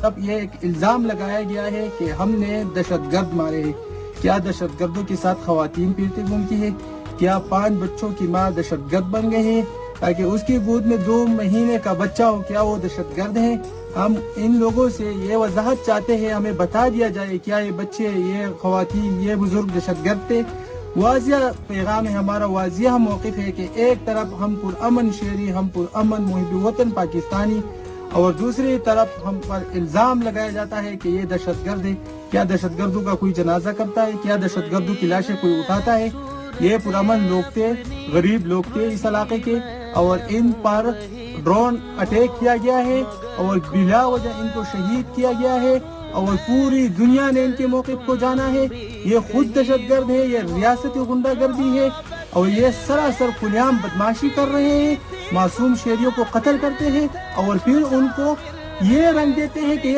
اب یہ ایک الزام لگایا گیا ہے کہ ہم نے دہشت گرد مارے ہیں. کیا دہشت گردوں کے ساتھ خواتین پھرتی گھومتی ہے؟ کیا 5 بچوں کی ماں دہشت گرد بن گئے ہیں تاکہ اس کی گود میں 2 مہینے کا بچہ ہو؟ کیا وہ دہشت گرد ہیں؟ ہم ان لوگوں سے یہ وضاحت چاہتے ہیں، ہمیں بتا دیا جائے کیا یہ بچے، یہ خواتین، یہ بزرگ دہشت گرد تھے. واضح پیغام ہے ہمارا، واضح موقف ہے کہ ایک طرف ہم پرامن شہری، ہم پرامن محب وطن پاکستانی، اور دوسری طرف ہم پر الزام لگایا جاتا ہے کہ یہ دہشت گرد ہے. کیا دہشت گردوں کا کوئی جنازہ کرتا ہے؟ کیا دہشت گردوں کی لاشیں کوئی اٹھاتا ہے؟ یہ پرامن لوگ تھے، غریب لوگ تھے اس علاقے کے، اور ان پر ڈرون اٹیک کیا گیا ہے اور بلا وجہ ان کو شہید کیا گیا ہے، اور پوری دنیا نے ان کے موقف کو جانا ہے. یہ خود دہشت گرد ہے، یہ ریاستی غنڈہ گردی ہے، اور یہ سراسر کھلے عام بدماشی کر رہے ہیں، معصوم شہریوں کو قتل کرتے ہیں اور پھر ان کو یہ رنگ دیتے ہیں کہ یہ